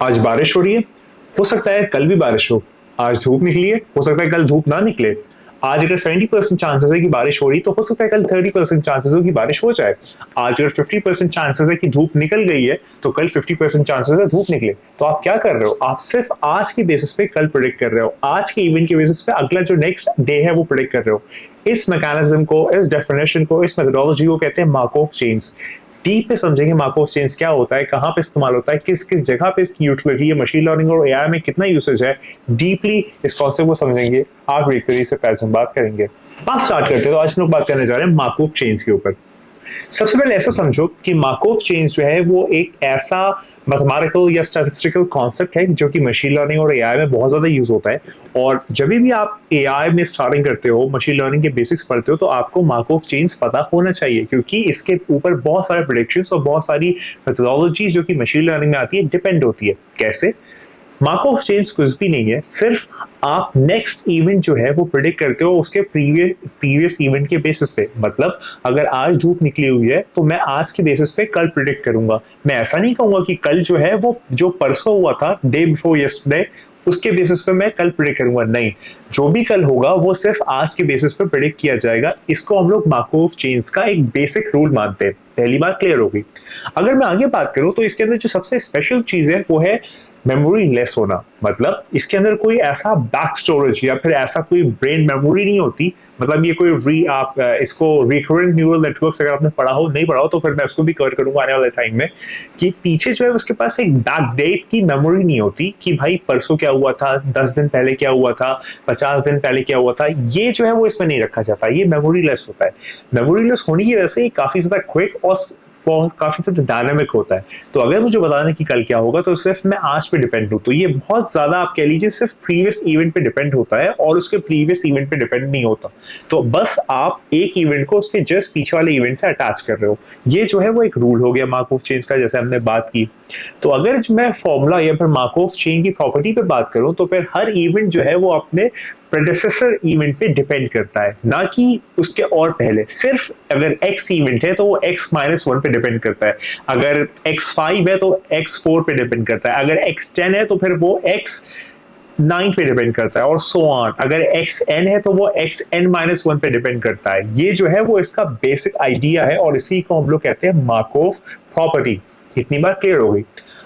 आज बारिश हो रही है, हो सकता है कल भी बारिश हो। आज धूप निकली है, हो सकता है कल धूप ना निकले। आज अगर 70% चांसेस है कि बारिश हो रही, तो हो सकता है कल 30% चांसेस हो कि बारिश हो जाए। आज अगर 50% चांसेस है कि धूप निकल गई है, तो कल 50% चांसेस है धूप निकले। तो आप क्या कर रहे हो? आप सिर्फ आज की बेसिस पे कल प्रिडिक्ट कर रहे हो, आज के इवेंट के बेसिस पे अगला जो नेक्स्ट डे है वो प्रिडिक्ट कर रहे हो। इस मैकेनिज्म को, इस डेफिनेशन को, इस मेथोडोलॉजी को कहते हैं मार्कोव चेन्स। डीप पे समझेंगे मार्कोव चेन्स क्या होता है, कहाँ पे इस्तेमाल होता है, किस किस जगह पे इसकी यूटिलिटी है, मशीन लर्निंग और एआई में कितना यूसेज है। डीपली इस कॉन्सेप्ट को समझेंगे, आप एक तरीके से पैसे बात करेंगे। बात स्टार्ट करते हैं। तो आज हम लोग बात करने जा रहे हैं मार्कोव चेन्स के ऊपर। सबसे पहले ऐसा समझो कि मार्कोव चेन्स जो है वो एक ऐसा मैथमेटिकल या स्टैटिस्टिकल कॉन्सेप्ट है जो कि मशीन लर्निंग और एआई में बहुत ज्यादा यूज होता है। और जब भी आप एआई में स्टार्टिंग करते हो, मशीन लर्निंग के बेसिक्स पढ़ते हो, तो आपको मार्कोव चेन्स पता होना चाहिए, क्योंकि इसके ऊपर बहुत सारे प्रेडिक्शंस और बहुत सारी मेथोडोलॉजीज जो कि मशीन लर्निंग में आती है डिपेंड होती है। कैसे? मार्कोव चेन्स कुछ भी नहीं है, सिर्फ आप नेक्स्ट इवेंट जो है वो प्रिडिक्ट करते हो उसके प्रीवियस इवेंट के बेसिस पे। मतलब अगर आज धूप निकली हुई है, तो मैं आज के बेसिस पे कल प्रिडिक्ट करूंगा। मैं ऐसा नहीं कहूंगा कि कल जो है वो जो परसों हुआ था, डे बिफोर यस्टरडे, उसके बेसिस पे मैं कल प्रिडिक्ट करूंगा। नहीं, जो भी कल होगा वो सिर्फ आज के बेसिस पे प्रिडिक्ट किया जाएगा। इसको हम लोग मार्कोव चेन्स का एक बेसिक रूल मानते हैं। पहली बात क्लियर होगी। अगर मैं आगे बात करूं, तो इसके अंदर जो सबसे स्पेशल चीज है वो है मेमोरी लेस होना। मतलब इसके अंदर कोई ऐसा बैक स्टोरेज या फिर ऐसा कोई ब्रेन मेमोरी नहीं होती। मतलब ये कोई आप इसको रिकरेंट न्यूरल नेटवर्क्स अगर आपने पढ़ा हो, नहीं पढ़ा हो तो फिर मैं उसको भी कवर करूंगा आने वाले टाइम में, कि पीछे जो है उसके पास एक बैक डेट की मेमोरी नहीं होती कि भाई परसों क्या हुआ था, 10 दिन पहले क्या हुआ था, 50 दिन पहले क्या हुआ था। ये जो है वो इसमें नहीं रखा जाता, ये मेमोरी लेस होता है। मेमोरी लेस होने की वजह से काफी ज्यादा क्विक और काफी ज्यादा डायनामिक होता है। तो अगर मुझे बताना कि कल क्या होगा, तो सिर्फ मैं आज पे डिपेंड हूं। तो ये बहुत ज्यादा आप कह लीजिए सिर्फ प्रीवियस इवेंट पे डिपेंड होता है और उसके प्रीवियस इवेंट पे डिपेंड नहीं होता। तो बस आप एक इवेंट को उसके जस्ट पीछे वाले इवेंट से अटैच कर रहे हो। ये जो है वो एक रूल हो गया मार्कोव चेन्स का, जैसे हमने बात की। तो अगर मैं फॉर्मूला या फिर मार्कोव चेन की प्रॉपर्टी पे बात करूं, तो फिर हर इवेंट जो है वो अपने प्रेडेसेसर इवेंट पे डिपेंड करता है, ना कि उसके और पहले। सिर्फ अगर x इवेंट है तो वो x-1 पे डिपेंड करता है, अगर x5 है तो x4 पे डिपेंड करता है, अगर x10 है तो फिर वो x9 पे डिपेंड करता है, और सो ऑन। अगर xn है तो वो xn-1 पे डिपेंड करता है। ये जो है वो इसका बेसिक आइडिया है, और इसी को हम लोग कहते हैं मार्कोव प्रॉपर्टी। इतनी बात क्लियर हो गई।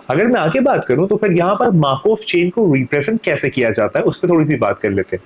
अगर मैं आगे बात करूं, तो फिर यहां पर मार्कोव चेन को रिप्रेजेंट कैसे किया जाता है उस पर थोड़ी सी बात कर लेते हैं।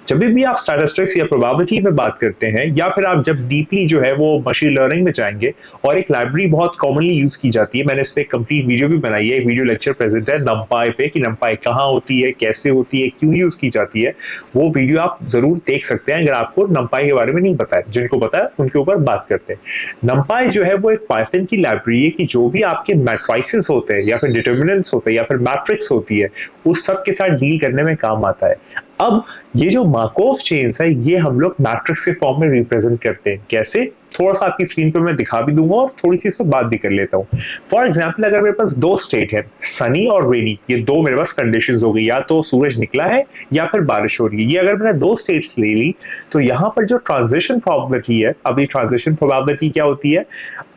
जब भी आप स्टैटिस्टिक्स या प्रोबेबिलिटी में बात करते हैं, या फिर आप जब डीपली जो है वो मशीन लर्निंग में जाएंगे, और एक लाइब्रेरी बहुत कॉमनली यूज की जाती है, मैंने इस पर कंप्लीट वीडियो भी बनाई है, एक वीडियो लेक्चर प्रेजेंट है नंपाई पे, कि नंपाई कहाँ होती है, कैसे होती है, क्यों यूज की जाती है। वो वीडियो आप जरूर देख सकते हैं अगर आपको नंपाई के बारे में नहीं पता है। जिनको पता है उनके ऊपर बात करते हैं। नंपाई जो है वो एक पाइथन की लाइब्रेरी है, कि जो भी आपके मैट्रिसेस होते हैं या फिर डिटर्मिनेंट्स होते हैं या फिर मैट्रिक्स होती है, उस सब के साथ डील करने में काम आता है। अब ये जो मार्कोव चेन्स है, ये हम लोग मैट्रिक्स के फॉर्म में रिप्रेजेंट करते हैं। कैसे? थोड़ा सा आपकी स्क्रीन पे मैं दिखा भी दूंगा और थोड़ी सी इस पर बात भी कर लेता हूँ। फॉर एग्जाम्पल, अगर मेरे पास दो स्टेट है, सनी और रेनी, ये दो मेरे पास कंडीशंस हो गई, या तो सूरज निकला है या फिर बारिश हो रही है। ये अगर मैंने दो स्टेट्स ले ली, तो यहाँ पर जो ट्रांजिशन प्रोबेबिलिटी है, अभी ट्रांजिशन प्रोबेबिलिटी क्या होती है,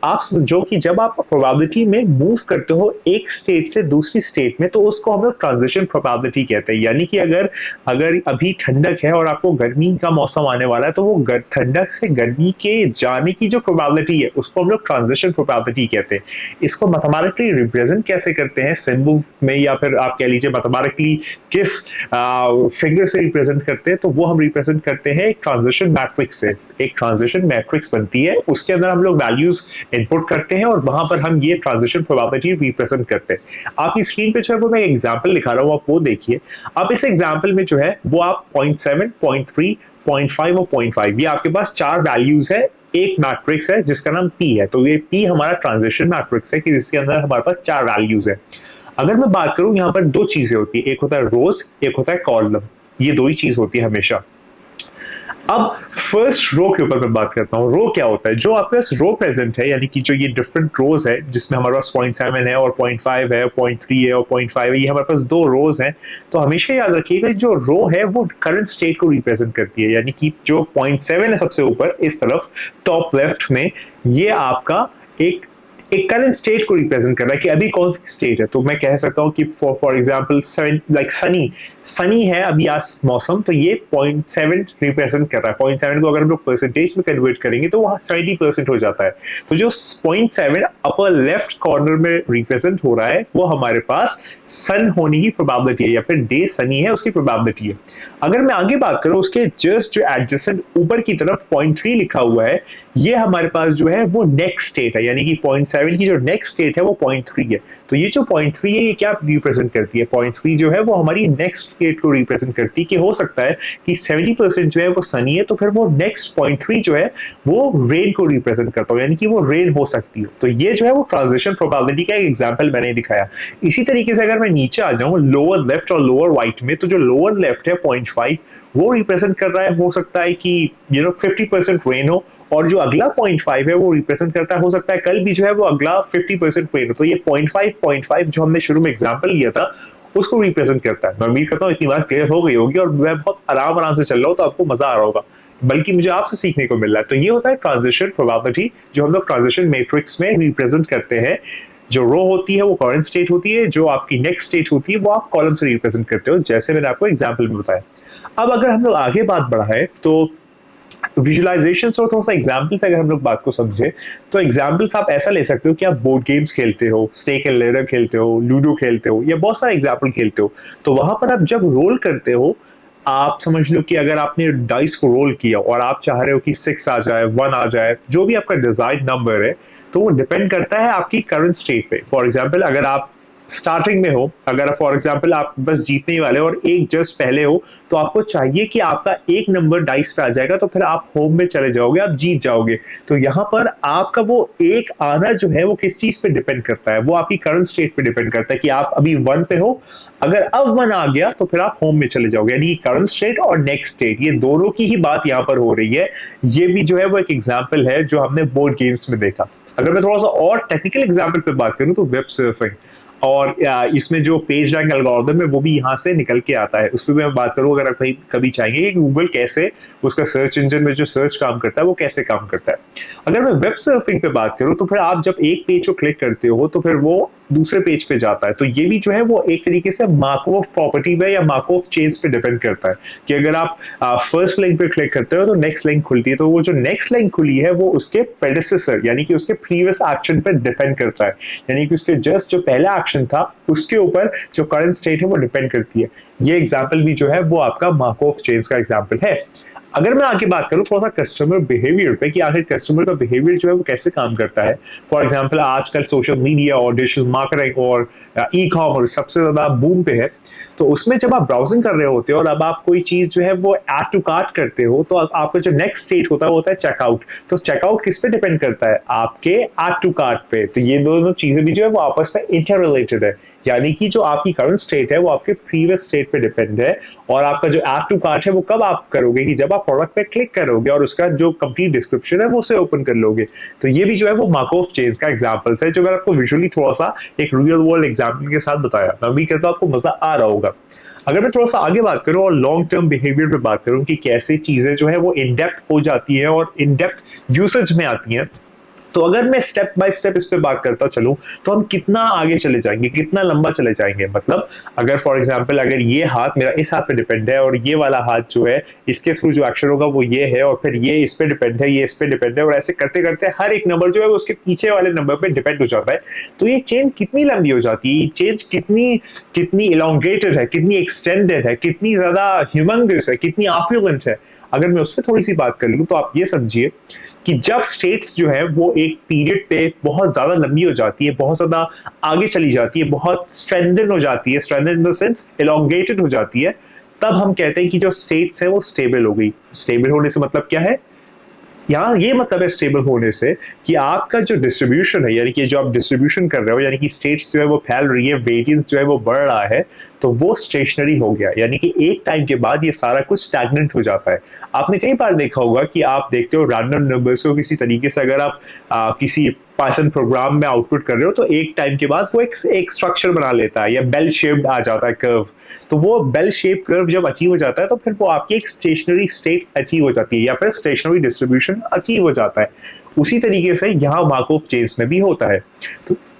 आप जो कि जब आप प्रोबेबिलिटी में मूव करते हो एक स्टेट से दूसरी स्टेट में, तो उसको हम लोग ट्रांजिशन प्रोबेबिलिटी कहते हैं। यानी कि अगर अगर अभी ठंडक है और आपको गर्मी का मौसम आने वाला है, तो वो ठंडक से गर्मी के जाने की जो प्रोबेबिलिटी है, उसको हम लोग ट्रांजिशन प्रोबेबिलिटी कहते हैं। इसको मैथमेटिकली रिप्रेजेंट कैसे करते हैं, सिंबल में, या फिर आप कह लीजिए मैथमेटिकली किस फिगर से रिप्रेजेंट करते हैं, तो वो हम रिप्रेजेंट करते हैं एक ट्रांजिशन मैट्रिक्स से। एक ट्रांजिशन मैट्रिक्स बनती है, उसके अंदर हम लोग वैल्यूज इनपुट करते हैं, और वहां पर हम ये ट्रांजिशन प्रोबेबिलिटी रिप्रेजेंट करते हैं। आपकी स्क्रीन पे जो है वो मैं एग्जांपल दिखा रहा हूं, आप वो देखिए। अब इस एग्जांपल में जो है वो आप 0.7, 0.3, 0.5 और 0.5, ये आपके पास चार वैल्यूज है। एक मैट्रिक्स है जिसका नाम P है, तो ये P हमारा ट्रांजिशन मैट्रिक्स है, कि जिसके अंदर हमारे पास चार वैल्यूज है। अगर मैं बात करूं, यहाँ पर दो चीजें होती है, एक होता है रोज, एक होता है कॉलम। ये दो ही चीज होती है हमेशा। अब फर्स्ट रो के ऊपर मैं बात करता हूँ। रो क्या होता है? जो आपके पास रो प्रेजेंट है, यानी कि जो ये डिफरेंट रोज है, जिसमें हमारे पास 0.7 है और 0.5 है, 0.3 है और 0.5 है, ये हमारे पास दो रोज हैं। तो हमेशा याद रखिएगा, जो रो है वो करंट स्टेट को रिप्रेजेंट करती है। यानी कि जो 0.7 है सबसे ऊपर इस तरफ टॉप लेफ्ट में, ये आपका एक एक करंट स्टेट को रिप्रेजेंट कर रहा है कि अभी कौन सी स्टेट है। तो मैं कह सकता हूँ कि for example like Sunny Sunny है अभी आज मौसम, तो ये 0.7 रिप्रेजेंट कर रहा है। 0.7 को अगर हम लोग परसेंटेज में कन्वर्ट करेंगे तो वहाँ 70% हो जाता है। तो जो 0.7 अपर लेफ्ट कॉर्नर में रिप्रेजेंट हो रहा है वो हमारे पास सन होने की प्रोबेबिलिटी है या फिर डे सनी है उसकी प्रोबेबिलिटी है। अगर मैं आगे बात करूं उसके जस्ट जो एडजेसेंट ऊपर की तरफ 0.3 लिखा हुआ है, ये हमारे पास जो है वो नेक्स्ट स्टेट है, यानी कि 0.7 की जो नेक्स्ट स्टेट है वो 0.3 है। तो ये जो 0.3 है ये क्या रिप्रेजेंट करती है? 0.3 जो है वो हमारी नेक्स्ट स्टेट को रिप्रेजेंट करती है कि हो सकता है कि 70% जो है वो सनी है, तो फिर वो नेक्स्ट 0.3 जो है वो रेन को रिप्रेजेंट करता हो, यानी कि वो रेन हो सकती है। तो ये जो है वो ट्रांजिशन प्रोबेबिलिटी का एक एग्जांपल मैंने दिखाया। इसी तरीके से अगर मैं नीचे आ जाऊं लोअर लेफ्ट और लोअर राइट में, तो जो लोअर लेफ्ट है 0.5 वो रिप्रेजेंट कर रहा है, हो सकता है कि 50% रेन हो, और जो अगला 0.5 है वो रिप्रेजेंट करता है, हो सकता है कल भी जो है वो अगला 50% रेन हो। तो ये 0.5 जो हमने शुरू में एग्जांपल लिया था उसको रिप्रेजेंट करता है। मैं उम्मीद करता हूँ इतनी बात क्लियर हो गई होगी और मैं बहुत आराम से चल रहा हूँ तो आपको मजा आ रहा होगा, बल्कि मुझे आपसे सीखने को मिल रहा है। तो ये होता है ट्रांजिशन प्रोबेबिलिटी जो हम लोग ट्रांजिशन मैट्रिक्स में रिप्रेजेंट करते हैं। जो रो होती है वो करंट स्टेट होती है, जो आपकी नेक्स्ट स्टेट होती है वो आप कॉलम से रिप्रेजेंट करते हो, जैसे मैंने आपको एग्जांपल में बताया। अब अगर हम लोग आगे बात बढ़ाएं तो विजुअलाइजेशन और थोड़ा सा एग्जाम्पल्स अगर हम लोग बात को समझे, तो एग्जाम्पल्स आप ऐसा ले सकते हो कि आप बोर्ड गेम्स खेलते हो, स्नेक एंड लेडर खेलते हो, लूडो खेलते हो, या बहुत सारे एग्जाम्पल खेलते हो। तो वहां पर आप जब रोल करते हो, आप समझ लो कि अगर आपने डाइस को रोल किया और आप चाह रहे हो कि 6 आ जाए, 1 आ जाए, जो भी आपका डिजायर्ड नंबर है, तो वो डिपेंड करता है आपकी करंट स्टेट पे। फॉर एग्जाम्पल अगर आप स्टार्टिंग में हो, अगर फॉर एग्जांपल आप बस जीतने वाले हो और एक जस्ट पहले हो, तो आपको चाहिए कि आपका एक नंबर डाइस पे आ जाएगा, तो फिर आप होम में चले जाओगे, आप जीत जाओगे। तो यहां पर आपका वो एक आना जो है वो किस चीज पे डिपेंड करता है? वो आपकी करंट स्टेट पे डिपेंड करता है कि आप अभी 1 पे हो, अगर अब 1 आ गया तो फिर आप होम में चले जाओगे। यानी करंट स्टेट और नेक्स्ट स्टेट ये दोनों की ही बात यहां पर हो रही है। ये भी जो है वो एक एग्जाम्पल है जो हमने बोर्ड गेम्स में देखा। अगर मैं थोड़ा सा और टेक्निकल एग्जाम्पल पे बात करूं तो वेब सर्फिंग, और इसमें जो पेज रैंक एल्गोरिथम है वो भी यहाँ से निकल के आता है। उस पर मैं बात करूँ, अगर आप कहीं कभी चाहेंगे कि गूगल कैसे उसका सर्च इंजन में जो सर्च काम करता है वो कैसे काम करता है। अगर मैं वेब सर्फिंग पे बात करूँ तो फिर आप जब एक पेज को क्लिक करते हो तो फिर वो दूसरे पेज पे जाता है। तो ये भी जो है वो एक तरीके से मार्कोव प्रॉपर्टी पे या मार्कोव चेन्स पे डिपेंड करता है कि अगर आप फर्स्ट लिंक पे क्लिक करते हो तो नेक्स्ट लिंक खुलती है, तो वो जो नेक्स्ट लिंक खुली है वो उसके प्रेडिसेसर यानी कि उसके प्रीवियस एक्शन पे डिपेंड करता है, यानी कि उसके जस्ट जो पहला एक्शन था उसके ऊपर जो करंट स्टेट है वो डिपेंड करती है। ये एग्जाम्पल भी जो है वो आपका मार्कोव चेन्स का एग्जाम्पल है। अगर मैं आगे बात करूं थोड़ा सा कस्टमर बिहेवियर पे कि आखिर कस्टमर का बिहेवियर जो है वो कैसे काम करता है। फॉर एग्जांपल आजकल सोशल मीडिया और डिजिटल मार्केटिंग और ई कॉमर्स सबसे ज्यादा बूम पे है। तो उसमें जब आप ब्राउजिंग कर रहे होते हो और अब आप कोई चीज जो है वो ऐड टू कार्ट करते हो, तो आपका जो नेक्स्ट स्टेट होता है वो होता है चेकआउट। तो चेकआउट किस पे डिपेंड करता है? आपके ऐड टू कार्ट पे। तो ये दोनों चीजें भी जो है वो आपस में इंटर रिलेटेड है, यानी कि जो आपकी करंट स्टेट है वो आपके प्रीवियस स्टेट पे डिपेंड है। और आपका जो ऐड टू कार्ट है वो कब आप करोगे? कि जब आप प्रोडक्ट पे क्लिक करोगे और उसका जो कंप्लीट डिस्क्रिप्शन है वो उसे ओपन कर लोगे। तो ये भी जो है वो मार्कोव चेन्स का एग्जांपल्स है जो मैं आपको विजुअली थोड़ा सा एक रियल वर्ल्ड एग्जांपल के साथ बताया। मैं उम्मीद करता हूं आपको मजा आ रहा होगा। अगर मैं थोड़ा सा आगे बात करूं और लॉन्ग टर्म बिहेवियर पे बात करूं कि कैसे चीजें जो है वो इन डेप्थ हो जाती है और इन डेप्थ यूसेज में आती हैं, तो अगर मैं स्टेप बाय स्टेप इस पे बात करता चलूं तो हम कितना आगे चले जाएंगे, कितना लंबा चले जाएंगे। मतलब अगर फॉर एग्जांपल अगर ये हाथ मेरा इस हाथ पे डिपेंड है और ये वाला हाथ जो है इसके थ्रू जो एक्शन होगा वो ये है, और फिर ये इस पे डिपेंड है, ये इस पे डिपेंड है, और ऐसे करते करते हर एक नंबर जो है वो उसके पीछे वाले नंबर पे डिपेंड हो जाता है। तो ये चेन कितनी लंबी हो जाती है, चेन कितनी कितनी इलोंगेटेड है, कितनी एक्सटेंडेड है, कितनी ज्यादा ह्यूमंगस है, कितनी ऑप्युलेंट है। अगर मैं उस पर थोड़ी सी बात कर लूं तो आप ये समझिए कि जब स्टेट्स जो है वो एक पीरियड पे बहुत ज्यादा लंबी हो जाती है, बहुत ज्यादा आगे चली जाती है, बहुत स्ट्रेंथन हो जाती है, strengthen in the sense elongated हो जाती है, तब हम कहते हैं कि जो स्टेट्स है वो स्टेबल हो गई। स्टेबल होने से मतलब क्या है? यहाँ ये मतलब है स्टेबल होने से कि आपका जो डिस्ट्रीब्यूशन है, यानी कि जो आप डिस्ट्रीब्यूशन कर रहे हो, यानी कि स्टेट्स जो है वो फैल रही है, वेरिएंस जो है वो बढ़ रहा है, तो वो स्टेशनरी हो गया, यानी कि एक टाइम के बाद ये सारा कुछ स्टैग्नेंट हो जाता है। आपने कई बार देखा होगा कि आप देखते हो रैंडम नंबर्स को किसी तरीके से अगर आप किसी पाइथन प्रोग्राम में आउटपुट कर रहे हो तो एक टाइम के बाद वो एक स्ट्रक्चर बना लेता है या बेल शेप्ड आ जाता है कर्व। तो वो बेल शेप कर्व जब अचीव हो जाता है तो फिर वो आपकी एक स्टेशनरी स्टेट अचीव हो जाती है या फिर स्टेशनरी डिस्ट्रीब्यूशन अचीव हो जाता है। उसी तरीके से यहाँ मार्कोव चेन्स में भी होता है।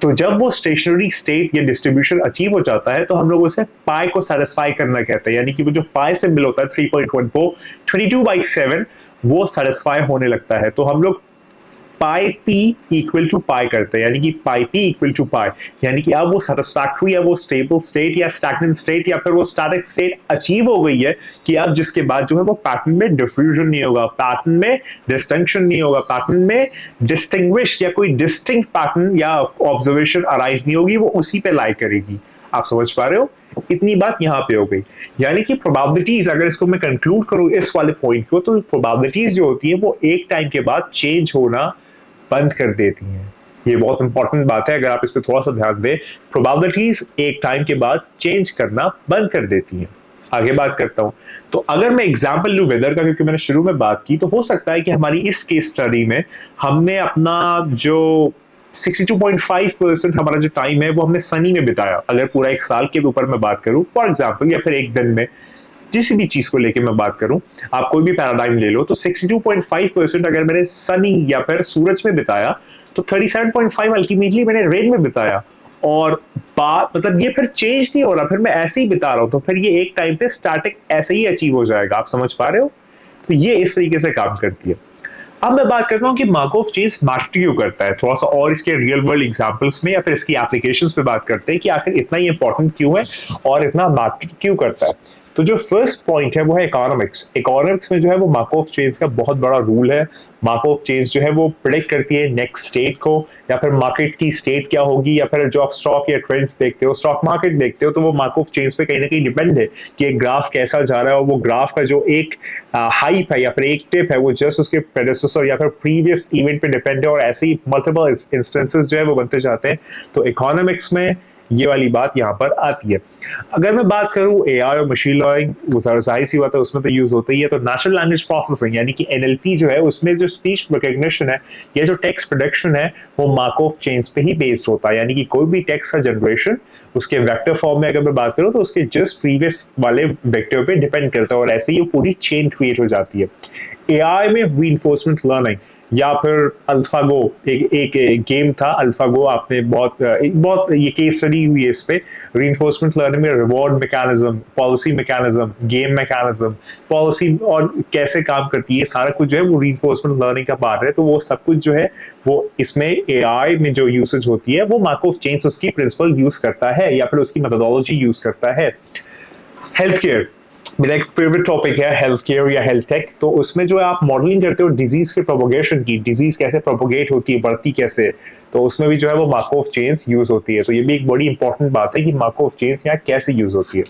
तो जब वो स्टेशनरी स्टेट या डिस्ट्रीब्यूशन अचीव हो जाता है तो हम लोग उसे पाई को सेटिस्फाई करना कहते हैं, यानी कि वो जो पाई सिंबल होता है 3.14 22/7 वो सेटिस्फाई होने लगता है। तो हम लोग पाई पी इक्वल टू पाई करते हैं, यानी कि पाई पी इक्वल टू पाई, यानी कि अब वो सेटिस्फैक्टरी या वो स्टेबल स्टेट या स्टैग्नेंट स्टेट या फिर वो स्टैटिक स्टेट अचीव हो गई है कि अब जिसके बाद जो है वो पैटर्न में डिफ्यूजन नहीं होगा, पैटर्न में डिस्टिंक्शन नहीं होगा, पैटर्न में डिस्टिंग्विश या कोई डिस्टिंक्ट पैटर्न या ऑब्जर्वेशन अराइज नहीं होगी, वो उसी पे लाई करेगी। आप समझ पा रहे हो? इतनी बात यहाँ पे हो गई। यानी कि प्रोबेबिलिटीज, अगर इसको मैं कंक्लूड करूं इस वाले पॉइंट को, तो प्रोबेबिलिटीज जो होती है वो एक टाइम के बाद चेंज होना बंद कर देती हैं। ये बहुत इंपॉर्टेंट बात है, अगर आप इस पर थोड़ा सा ध्यान दें। प्रोबेबिलिटीज एक टाइम के बाद चेंज करना बंद कर देती हैं। आगे बात करता हूं, तो अगर मैं एग्जांपल लूं वेदर का, क्योंकि मैंने शुरू में बात की, तो हो सकता है कि हमारी इस केस स्टडी में हमने अपना जो 62.5% हमारा जो टाइम है वो हमने सनी में बिताया। अगर पूरा एक साल के ऊपर मैं बात करूं फॉर एग्जांपल, या फिर एक दिन में, जिस भी चीज को लेके मैं बात करूं, आप कोई भी पैराडाइम ले लो, तो 62.5% अगर मैंने सनी या फिर सूरज में बिताया, तो 37.5 अल्टीमेटली मैंने रेन में बिताया। और बात मतलब ये फिर चेंज नहीं हो रहा, फिर मैं ऐसे ही बिता रहा हूं, तो फिर ये एक टाइम पे स्टैटिक ऐसे ही अचीव हो जाएगा। आप समझ पा रहे हो? तो ये इस तरीके से काम करती है। अब मैं बात करता हूँ कि मार्कोव चेन्स मैटर क्यों करता है, थोड़ा सा और इसके रियल वर्ल्ड एग्जांपल्स में या फिर इसकी एप्लीकेशंस पे बात करते हैं कि आखिर इतना ही इंपॉर्टेंट क्यों है और इतना मैटर क्यों करता है। तो जो फर्स्ट पॉइंट है वो है इकोनॉमिक्स। इकोनॉमिक्स में जो है वो मार्कोव चेन्स का बहुत बड़ा रूल है। मार्कोव चेन्स जो है वो प्रेडिक्ट करती है नेक्स्ट स्टेट को, या फिर मार्केट की स्टेट क्या होगी, या फिर जो आप स्टॉक या ट्रेंड्स देखते हो, स्टॉक मार्केट देखते हो, तो वो मार्कोव चेन्स पे कहीं ना कहीं डिपेंड है कि एक ग्राफ कैसा जा रहा है, और वो ग्राफ का जो एक हाइप है या फिर एक टिप है वो जस्ट उसके प्रेडेसेसर या फिर प्रीवियस इवेंट पे डिपेंड है, और ऐसे ही मल्टीपल इंस्टेंसेस जो है वो बनते जाते हैं। तो इकोनॉमिक्स में ये वाली बात यहाँ पर आती है। अगर मैं बात करूँ एआई और मशीन लर्निंग, वो जाहिर सी बात है उसमें तो यूज होता ही है। तो नेचुरल लैंग्वेज प्रोसेसिंग यानी कि एनएलपी जो है, उसमें जो स्पीच रिकॉग्निशन है या जो टेक्स्ट प्रोडक्शन है वो मार्कोव चेन्स पे ही बेस्ड होता है। यानी कि कोई भी टेक्स्ट का जनरेशन उसके वेक्टर फॉर्म में अगर मैं बात करूँ तो उसके जस्ट प्रीवियस वाले वेक्टर पे डिपेंड करता है, और ऐसे ही पूरी चेन क्रिएट हो जाती है। एआई में रीइंफोर्समेंट लर्निंग या फिर अल्फागो, एक गेम था अल्फागो, आपने बहुत ये केस स्टडी हुई है इस पे। रीइंफोर्समेंट लर्निंग में reward mechanism, policy mechanism, game mechanism, policy और कैसे काम करती है, सारा कुछ जो है वो रीइंफोर्समेंट लर्निंग का पार्ट है। तो वो सब कुछ जो है वो इसमें एआई में जो यूसेज होती है वो मार्कोव चेन्स उसकी प्रिंसिपल यूज करता है या फिर उसकी मेथोडोलॉजी यूज करता है। हेल्थ केयर मेरा एक फेवरेट टॉपिक है, हेल्थ केयर या हेल्थ टेक। तो उसमें जो है आप मॉडलिंग करते हो डिजीज के प्रोपोगेशन की, डिजीज कैसे प्रोपोगेट होती है, बढ़ती कैसे, तो उसमें भी जो है वो मार्कोव चेन्स यूज होती है। तो ये भी एक बड़ी इंपॉर्टेंट बात है कि मार्कोव चेन्स यहाँ कैसे यूज होती है।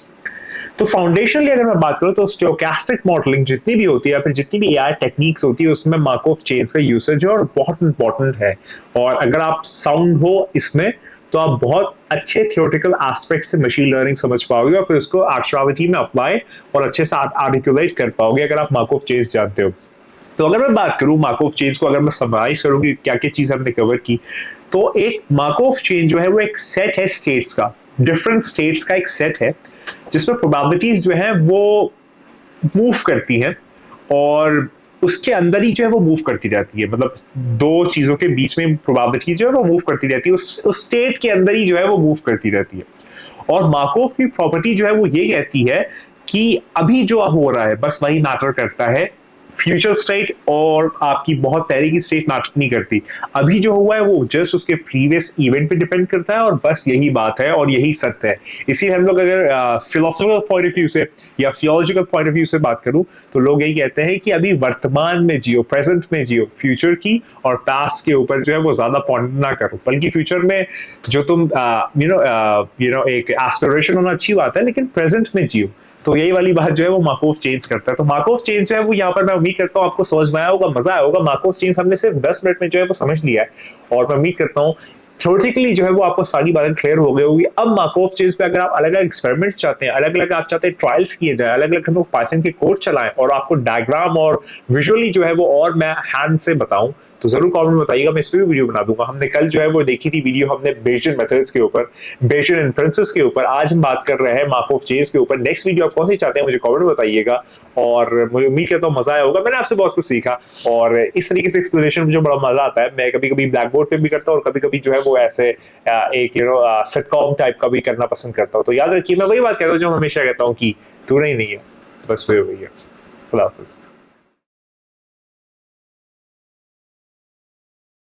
तो फाउंडेशनली अगर मैं बात करूं तो स्टोचैस्टिक मॉडलिंग जितनी भी होती है या फिर जितनी भी एआई टेक्निक्स होती है उसमें मार्कोव चेन्स का यूसेज है और बहुत इंपॉर्टेंट है। और अगर आप साउंड हो इसमें तो आप बहुत अच्छे थियोरेटिकल एस्पेक्ट से मशीन लर्निंग समझ पाओगे और फिर उसको एक्चुअलिटी में अप्लाई और अच्छे से आर्टिकुलेट कर पाओगे अगर आप मार्कोव चेन्स जानते हो। तो अगर मैं बात करूं मार्कोव चेन्स को, अगर मैं समराइज करूं कि क्या क्या चीज हमने कवर की, तो एक मार्कोव चेन जो है वो एक सेट है स्टेट्स का, डिफरेंट स्टेट्स का एक सेट है जिसमें प्रोबेबिलिटीज जो है वो मूव करती हैं और उसके अंदर ही जो है वो मूव करती रहती है। मतलब दो चीजों के बीच में प्रोबेबिलिटी जो है वो मूव करती रहती है, उस स्टेट के अंदर ही जो है वो मूव करती रहती है। और मार्कोव की प्रॉपर्टी जो है वो ये कहती है कि अभी जो हो रहा है बस वही मैटर करता है, फ्यूचर स्टेट और आपकी बहुत पहले की स्टेट मैटर नहीं करती। अभी जो हुआ है वो जस्ट उसके प्रीवियस इवेंट पे डिपेंड करता है और बस यही बात है और यही सत्य है। इसीलिए हम लोग अगर फिलोसॉफिकल पॉइंट ऑफ व्यू से या थियोलॉजिकल पॉइंट ऑफ व्यू से बात करूं तो लोग यही कहते हैं कि अभी वर्तमान में जियो, प्रेजेंट में जियो, फ्यूचर की और पास्ट के ऊपर जो है वो ज्यादा पॉइंट ना करो, बल्कि फ्यूचर में जो तुम एक एस्पिरेशन होना अच्छी बात है, लेकिन प्रेजेंट में जियो। तो यही वाली बात जो है वो मार्कोव चेन्स करता है। तो मार्कोव चेन्स जो है वो यहाँ पर मैं उम्मीद करता हूँ आपको समझ में आया होगा, मजा आया होगा। मार्कोव चेन्स हमने सिर्फ 10 मिनट में जो है वो समझ लिया है और मैं उम्मीद करता हूँ थ्योरेटिकली जो है वो आपको सारी बातें क्लियर हो गई होगी। अब मार्कोव चेन्स पे अगर आप अलग अलग एक्सपेरिमेंट्स चाहते हैं, अलग अलग आप चाहते हैं ट्रायल्स किए जाए, अलग अलग हम लोग पाइथन के कोड चलाएं और आपको डायग्राम और विजुअली जो है वो और मैं हैंड से बताऊं, तो जरूर कमेंट में बताइएगा, मैं इस पर भी वीडियो बना दूंगा। हमने कल जो है वो देखी थी वीडियो हमने बेसिक मेथड्स के ऊपर, बेसिक इन्फ्रेंसेस के ऊपर, आज हम बात कर रहे हैं मार्कोव चेन्स के ऊपर। नेक्स्ट वीडियो आप कौन सी चाहते हैं मुझे कमेंट में बताइएगा, और मुझे उम्मीद करता हूँ मजा आया होगा। मैंने आपसे बहुत कुछ सीखा और इस तरीके से एक्सप्लेनेशन मुझे बड़ा मजा आता है। मैं कभी कभी ब्लैक बोर्ड पे भी करता हूँ और कभी कभी जो है वो ऐसे एक सिटकॉम टाइप का भी करना पसंद करता हूँ। तो याद रखिए मैं वही बात कहता हूँ जो हमेशा कहता हूँ कि तू नहीं है, बस वही है। खुदा हाफिज।